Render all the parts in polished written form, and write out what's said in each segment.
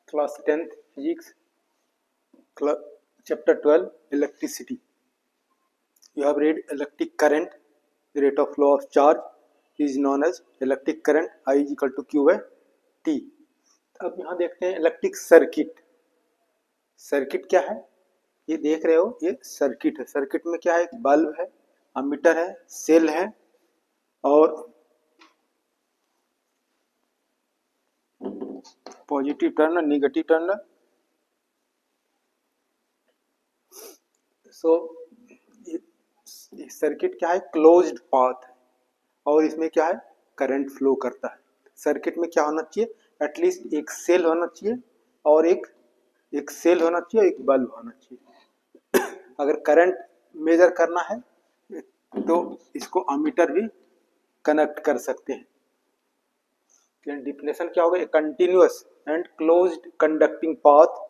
Class 10th Physics, Chapter 12, Electricity. You have read electric current, the rate of flow of charge is known as electric current, I is equal to Q by T. अब यहाँ देखते हैं electric circuit. Circuit क्या है? ये देख रहे हो, ये सर्किट है. सर्किट में क्या है? एक बल्ब है, अमीटर है, सेल है और पॉजिटिव टर्मिनल, नेगेटिव टर्मिनल. सो सर्किट क्या है? क्लोज्ड पाथ है और इसमें क्या है? करंट फ्लो करता है. सर्किट में क्या होना चाहिए? एटलीस्ट एक सेल होना चाहिए और एक सेल होना चाहिए, एक बल्ब होना चाहिए. अगर करंट मेजर करना है तो इसको अमीटर भी कनेक्ट कर सकते हैं. डेफिनेशन क्या होगा? A continuous and closed conducting path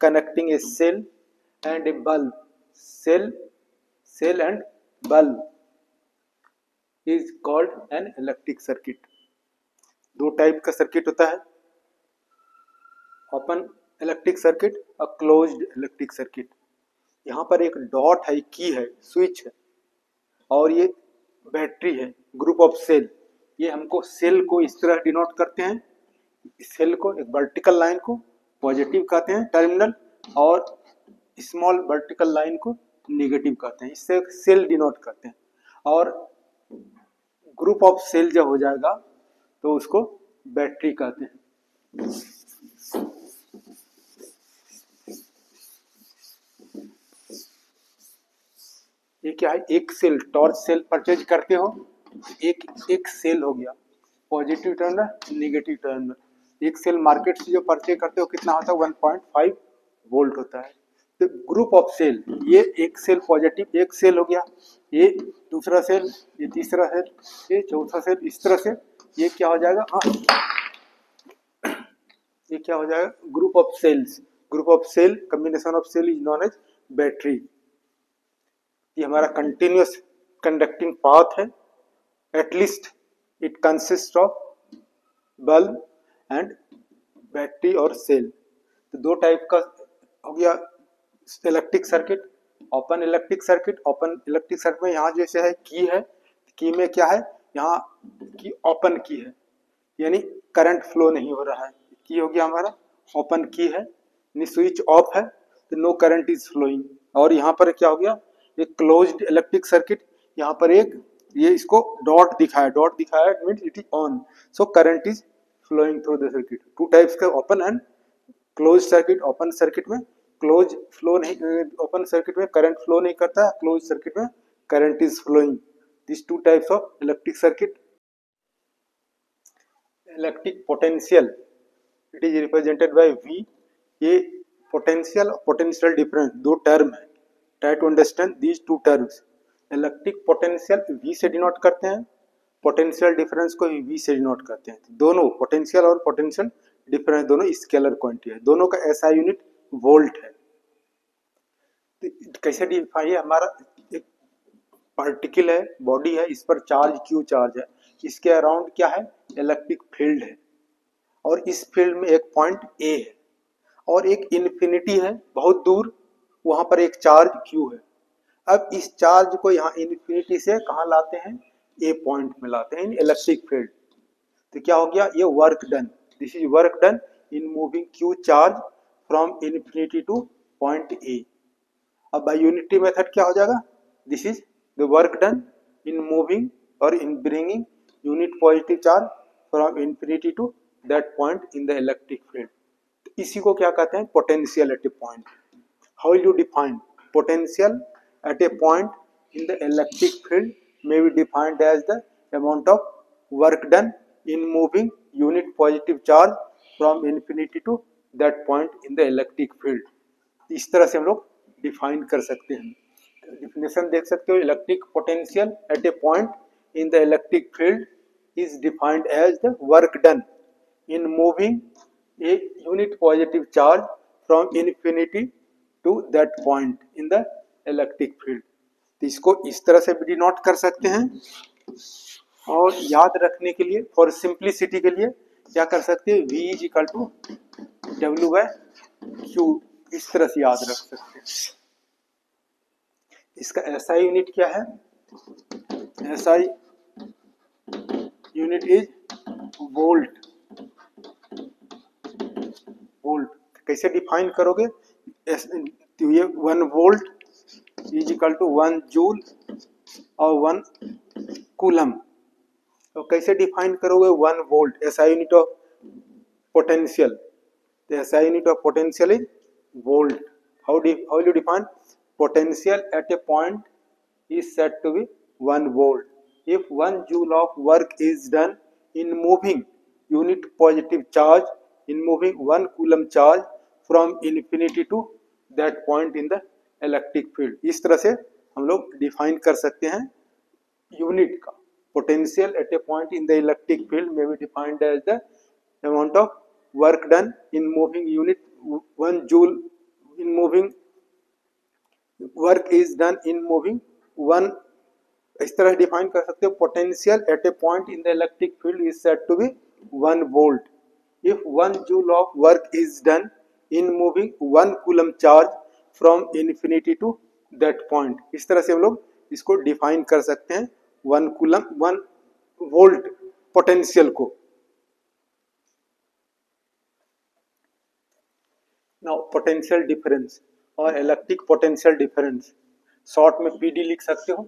connecting a cell and a bulb. Cell and bulb is called an electric circuit. दो टाइप का सर्किट होता है, ओपन इलेक्ट्रिक सर्किट और क्लोज्ड इलेक्ट्रिक सर्किट. यहाँ पर एक डॉट है, की है, स्विच है और ये बैटरी है, ग्रुप ऑफ सेल. ये हमको सेल को इस तरह डिनोट करते हैं. सेल को एक वर्टिकल लाइन को पॉजिटिव कहते हैं टर्मिनल और स्मॉल वर्टिकल लाइन को नेगेटिव कहते हैं. इससे सेल डिनोट करते हैं. और ग्रुप ऑफ सेल जब हो जाएगा तो उसको बैटरी कहते हैं. ये क्या है? एक सेल, टॉर्च सेल परचेज करते हो, एक सेल हो गया, पॉजिटिव टर्मिनल, नेगेटिव टर्मिनल. एक सेल मार्केट से जो परचेज करते हो कितना होता है? 1.5 वोल्ट होता है. तो ग्रुप ऑफ सेल, ये एक सेल पॉजिटिव, एक सेल हो गया, ये दूसरा सेल, ये तीसरा सेल, ये चौथा सेल. इस तरह से ये क्या हो जाएगा? ये क्या हो जाएगा? Group of cells. Group of cell, combination of cell is known as battery. ये हमारा कंटिन्यूअस कंडक्टिंग पाथ है. At least it consist of bulb and battery और सेल. तो दो टाइप का हो गया electric circuit. Open electric circuit. Open electric circuit में यहाँ जैसे है, की में क्या है? यहाँ की ओपन की है, यानी करंट फ्लो नहीं हो रहा है. की हो गया हमारा ओपन की है, स्विच ऑफ है तो नो करंट इज फ्लोइंग. और यहाँ पर क्या हो गया? एक क्लोज्ड इलेक्ट्रिक सर्किट. यहाँ पर एक ये इसको डॉट दिखाया, डॉट दिखाया means it is on, so current is flowing through the circuit. Two types का open and close circuit. Open circuit में क्लोज फ्लो नहीं, ओपन सर्किट में करंट फ्लो नहीं करता, क्लोज सर्किट में current is flowing. This two types of electric circuit. Electric potential, it is represented by V. ये potential और potential difference दो term है. Try to understand these two terms. Electric potential V से denote करते हैं, potential difference को V से denote करते हैं. दोनों पोटेंशियल और पोटेंशियल डिफरेंस दोनों स्केलर क्वांटिटी है. दोनों का SI यूनिट वोल्ट है. तो कैसे डिफाइन है? हमारा एक पार्टिकल है, बॉडी है, इस पर चार्ज Q चार्ज है, इसके अराउंड क्या है? इलेक्ट्रिक फील्ड है और इस फील्ड में एक पॉइंट A है और एक इन्फिनिटी है बहुत दूर, वहां पर एक चार्ज Q है. अब इस चार्ज को यहाँ इन्फिनिटी से कहाँ लाते हैं? A पॉइंट में लाते हैं इन इलेक्ट्रिक फील्ड. तो क्या हो गया? ये work done. This is work done in moving Q charge from infinity to point A. अब बाय यूनिटी मेथड क्या हो जाएगा? This is the work done in moving और in bringing unit positive charge from infinity to that point in the electric field. इसी को क्या कहते हैं? Potential at a point. How will you define potential at a point in the electric field? may be defined as the amount of work done in moving unit positive charge from infinity to that point in the electric field. इस तरह से हम लोग define कर सकते हैं. Definition देख सकते हो. Electric potential at a point in the electric field is defined as the work done in moving a unit positive charge from infinity to that point in the electric field. तो इसको इस तरह से भी denote कर सकते हैं. और याद रखने के लिए, फॉर सिंप्लिसिटी के लिए क्या कर सकते हैं? V is equal to W by Q, इस तरह से याद रख सकते हैं। इसका SI यूनिट क्या है? SI unit is volt. Volt कैसे डिफाइन करोगे? तो ये 1 volt is equal to 1 joule और 1 कूलम। तो कैसे डिफाइन करोगे 1 volt? SI unit of potential, the SI unit of potential is volt. How will you define? Potential at a point is said to be 1 volt. If 1 joule of work is done in moving unit positive charge, in moving 1 coulomb charge from infinity to that point in the electric field. इस तरह से हम लोग define कर सकते हैं unit का। Potential at a point in the electric field may be defined as the amount of work done in moving unit 1 joule, in moving work is done in moving 1, इस तरह डिफाइन कर सकते हो। Potential at a point in the electric field is said to be 1 volt if 1 joule of work is done in moving 1 coulomb charge from infinity to that point. इस तरह से हम लोग इसको डिफाइन कर सकते हैं 1 कूलम 1 वोल्ट पोटेंशियल को। नाउ पोटेंशियल डिफरेंस और इलेक्ट्रिक पोटेंशियल डिफरेंस, शॉर्ट में PD लिख सकते हो।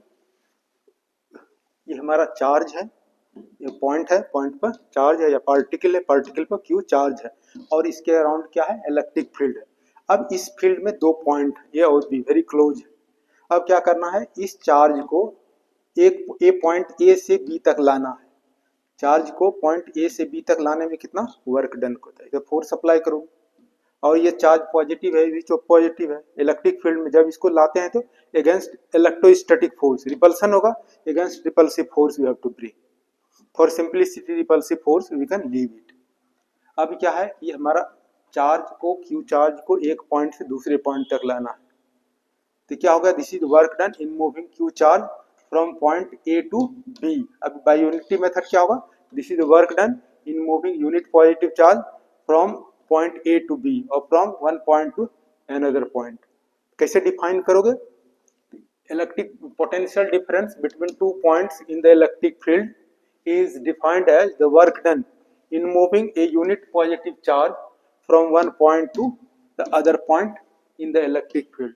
ये हमारा चार्ज है, ये पॉइंट है, पॉइंट पर चार्ज है, या पार्टिकल है, पार्टिकल पर Q चार्ज है, और इसके अराउंड क्या है? इलेक्ट्रिक फील्ड है। अब इस फील्ड में 2 पॉइंट ये और भी वेरी क्लोज है। अब क्या करना है? इस चार्ज को एक पॉइंट A से B तक लाना है। चार्ज को पॉइंट A से B तक लाने में कितना वर्क डन होता है? तो फोर्स अप्लाई करो, और ये चार्ज पॉजिटिव है, जो पॉजिटिव है इलेक्ट्रिक फील्ड में, जब इसको लाते हैं तो अगेंस्ट इलेक्ट्रोस्टैटिक फोर्स रिपल्सन होगा, against repulsive force we have to bring. For simplicity repulsive force we can leave it. अब क्या है? ये हमारा चार्ज को, Q चार्ज को एक पॉइंट से दूसरे पॉइंट तक लाना है। तो क्या होगा? This is work done in moving Q charge from point A to B। अब बाय यूनिटी मेथड क्या होगा? This is work done in moving unit positive charge from point A to B or from one point to another point। कैसे define करोगे? Electric potential difference between 2 points in the electric field is defined as the work done in moving a unit positive charge from one point to the other point in the electric field।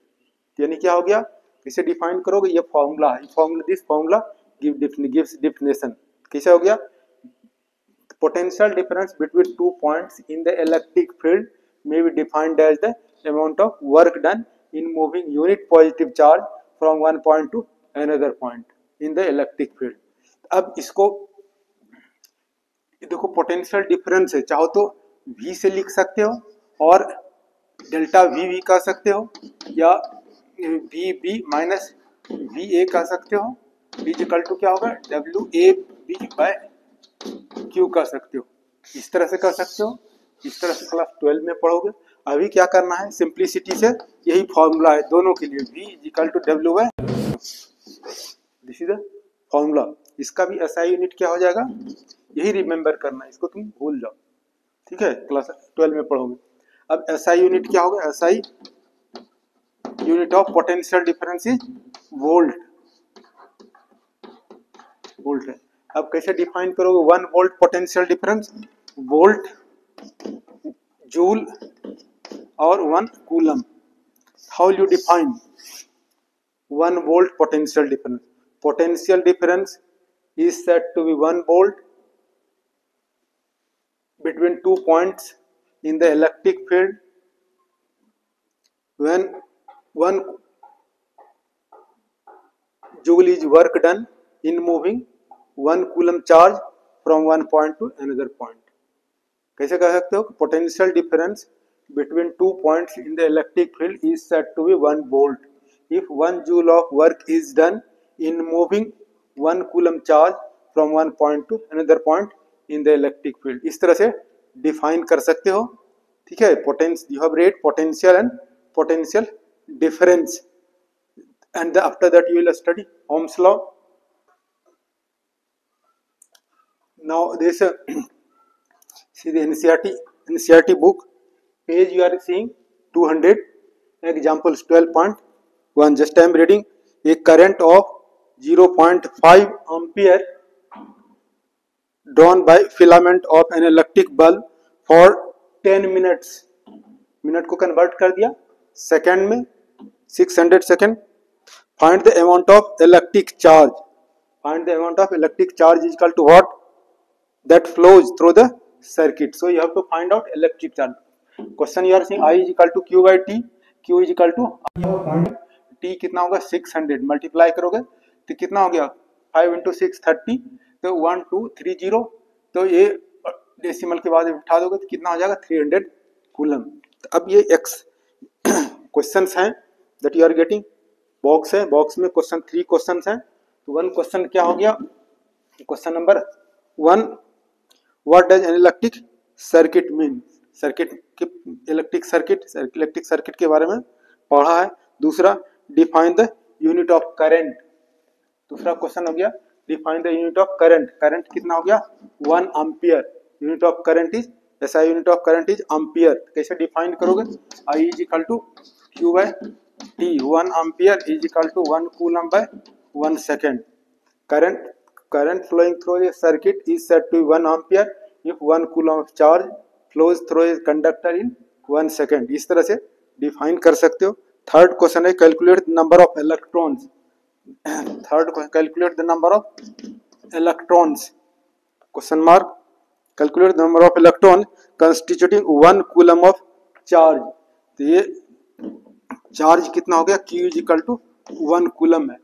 यानी क्या हो गया? इसे define करोगे, ये formula है, this formula gives definition। कैसे हो गया? Potential difference between 2 points in the electric field may be defined as the amount of work done in moving unit positive charge from one point to another point in the electric field। अब इसको देखो, potential difference है, चाहो तो V से लिख सकते हो और डेल्टा VV कह सकते हो, या VB माइनस VA कह सकते हो। इज इक्वल टू क्या होगा? WAB बाय Q कर सकते हो। इस तरह से कर सकते हो, इस तरह से क्लास 12 में पढ़ोगे। अभी क्या करना है? सिंप्लिसिटी से यही फॉर्मूला है दोनों के लिए, V is equal to W by, this is the formula. इसका भी SI यूनिट क्या हो जाएगा? यही रिमेंबर करना है, इसको तुम भूल जाओ, ठीक है? क्लास 12 में पढ़ोगे। अब SI यूनिट क्या होगा? SI unit of potential difference is volt, volt है। अब कैसे डिफाइन करोगे 1 volt potential difference? Volt, joule और 1 coulomb. How will you define 1 volt potential difference? Potential difference is said to be 1 volt between 2 points in the electric field when 1 joule is work done in moving 1 coulomb charge from one point to another point। कैसे कह सकते हो? Potential difference between 2 points in the electric field is said to be 1 volt if 1 joule of work is done in moving 1 coulomb charge from one point to another point in the electric field। इस तरह से define कर सकते हो, ठीक है? Potential, you have read potential and potential difference, and after that you will study Ohm's law। Now this see the NCERT book page you are seeing 200, examples 12.1. just I am reading. A current of 0.5 ampere drawn by filament of an electric bulb for 10 minutes. Minute को convert कर दिया second में, 600 second. Find the amount of electric charge. Find the amount of electric charge is equal to what? that flows through the circuit. So you have to find out electric charge. Question you are saying I is equal to Q by T. Q is equal to T कितना होगा 600 multiply करोगे तो कितना हो गया 5 into 6 30, तो 1230. तो ये डेसिमल के बाद उठा दोगे तो कितना हो जाएगा 300 कूलम. अब ये x क्वेश्चंस हैं that you are getting. Box है, बॉक्स में क्वेश्चन 3 क्वेश्चंस हैं. तो वन क्वेश्चन क्या हो गया? Question number 1, what does an electric circuit mean? Circuit के इलेक्ट्रिक सर्किट के बारे में पढ़ा है. दूसरा, define the unit of current. दूसरा क्वेश्चन हो गया define the unit of current. Current कितना हो गया 1 ampere. Unit of current is ऐसा, unit of current is ampere. कैसे डिफाइन करोगे? I is equal to Q by T. 1 ampere is equal to 1 coulomb by 1 second. current flowing through a circuit is said to be 1 ampere if 1 coulomb of charge flows through a conductor in 1 second. इस तरह से define कर सकते हो. Third question है calculate the number of electrons. Third calculate the number of electrons question mark. Calculate the number of electron constituting 1 coulomb of charge. तो ये charge कितना हो गया? Q is equal to 1 coulomb है.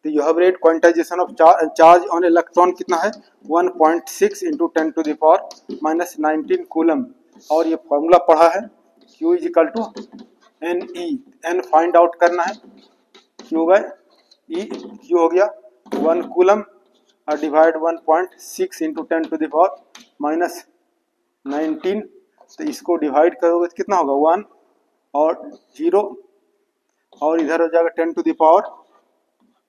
तो you have rate quantization of charge on electron कितना है 1.6 into 10 to the power minus 19 coulomb. और ये फॉर्मूला पढ़ा है Q is equal to n e. N find out करना है. Q बाय ई. Q हो गया 1 कूलम और divide 1.6 into 10 to the power minus 19. तो इसको डिवाइड करोगे तो कितना होगा 1 और 0 और इधर हो जाएगा 10 टू द पावर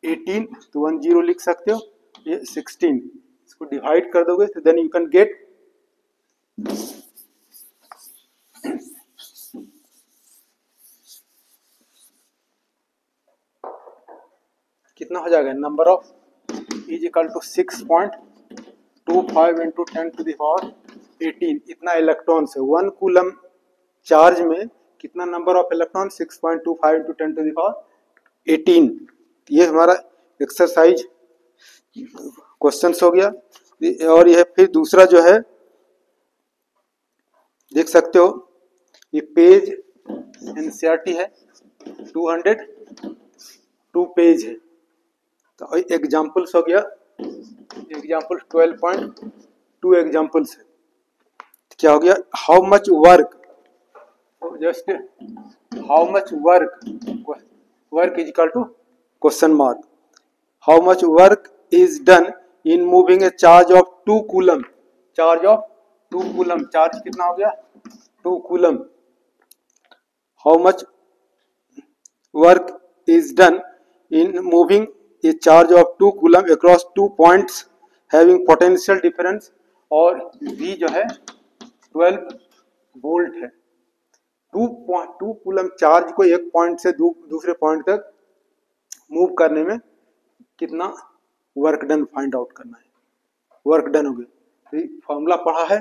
18. तो 1 0 लिख सकते हो. ये 16. इसको डिवाइड कर दोगे तो देन यू कैन गेट कितना हो जाएगा? Number of is equal to 6.25 into 10 to the power 18. इतना इलेक्ट्रॉन है 1 कूलम चार्ज में. कितना number of electron? 6.25 into 10 to the power 18. ये हमारा एक्सरसाइज क्वेश्चंस हो गया. और यह फिर दूसरा जो है देख सकते हो, ये पेज एनसीईआरटी है 202 पेज है. तो एग्जांपल्स हो गया. एग्जांपल 12.2 एग्जांपल्स है. क्या हो गया? How much work, just how much work is equal to question mark. How much work is done in moving a charge of 2 coulomb. Charge of 2 coulomb. Charge कितना हो गया 2 coulomb. How much work is done in moving a charge of 2 coulomb across 2 points having potential difference. और V जो है 12 volt है. 2 coulomb charge को एक point से दूसरे पॉइंट तक मूव करने में कितना वर्क डन फाइंड आउट करना है. वर्क डन हो गया. तो फॉर्मूला पढ़ा है.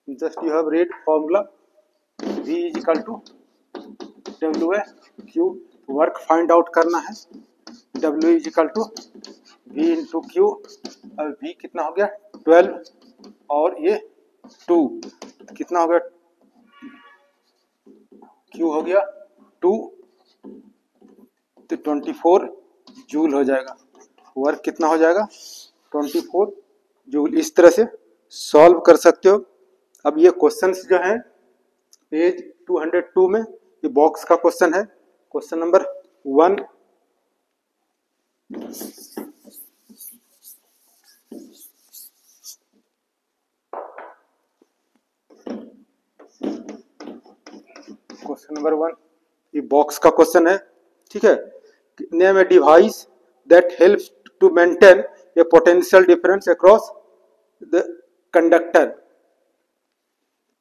Just you have read formula V is equal to W है Q. वर्क फाइंड आउट करना है. W is equal to V into Q. अब V कितना हो गया 12 और ये 2. कितना हो गया? Q हो गया 2 तो 24 जूल हो जाएगा. वर्क कितना हो जाएगा 24 जूल. इस तरह से सॉल्व कर सकते हो. अब ये क्वेश्चंस जो हैं पेज 202 में, ये बॉक्स का क्वेश्चन है. क्वेश्चन नंबर 1, क्वेश्चन नंबर 1 ये बॉक्स का क्वेश्चन है. ठीक है. Name a device that helps to maintain a potential difference across the conductor.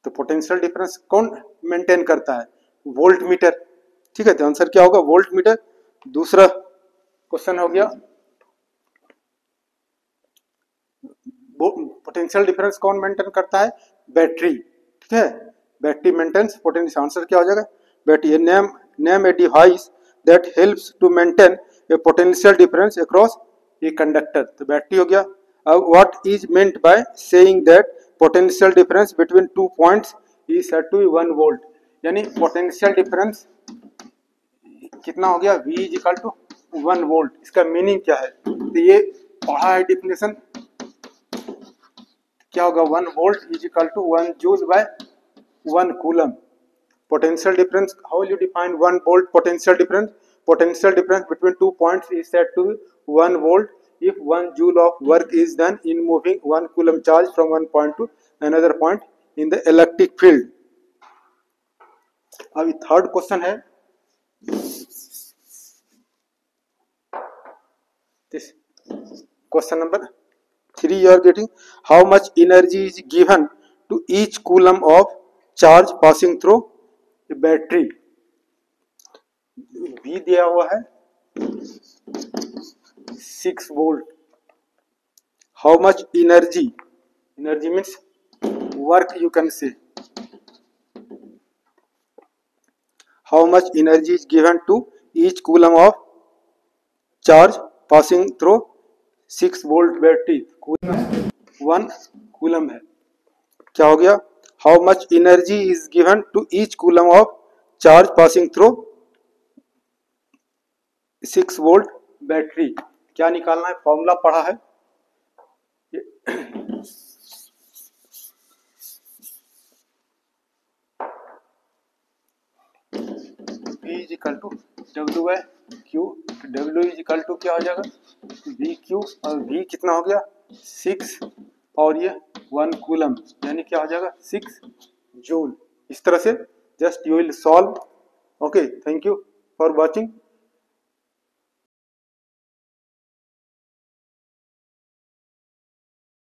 तो पोटेंशियल डिफरेंस कौन मेंटेन करता है? Voltmeter. ठीक है, तो आंसर क्या होगा? Volt meter. दूसरा क्वेश्चन हो गया, पोटेंशियल डिफरेंस कौन मेंटेन करता है? बैटरी। ठीक है, बैटरी मेंटेन्स पोटेंशियल। आंसर क्या हो जाएगा? Battery. Name a device that helps to maintain a potential difference across a conductor. तो बैटरी हो गया। अब what is meant by saying that potential difference between two points is said to be 1 volt. यानी potential difference कितना हो गया? V is equal to 1 volt. इसका meaning क्या है? तो ये पढ़ा है डिफिनेशन, क्या होगा? 1 volt is equal to 1 joule by 1 coulomb. Potential difference, how will you define 1 volt potential difference? Potential difference between 2 points is said to be 1 volt if 1 joule of work is done in moving 1 coulomb charge from one point to another point in the electric field. अभी third question है, this question number 3 you are getting. How much energy is given to each coulomb of charge passing through battery? V दिया हुआ है 6 volt. How much energy? Energy means work, you can say how much energy is given to each coulomb of charge passing through 6 volt battery. 1 coulomb है। क्या हो गया? How much energy is given to each coulomb of charge passing through 6 volt battery. क्या निकालना है? Formula पढ़ा है, V is equal to W by Q. W is equal to क्या हो जाएगा? वी क्यू, और V कितना हो गया? 6, और ये 1 कूलम, यानी क्या हो जाएगा? 6 जूल। इस तरह से just you will solve. Okay, thank you for watching.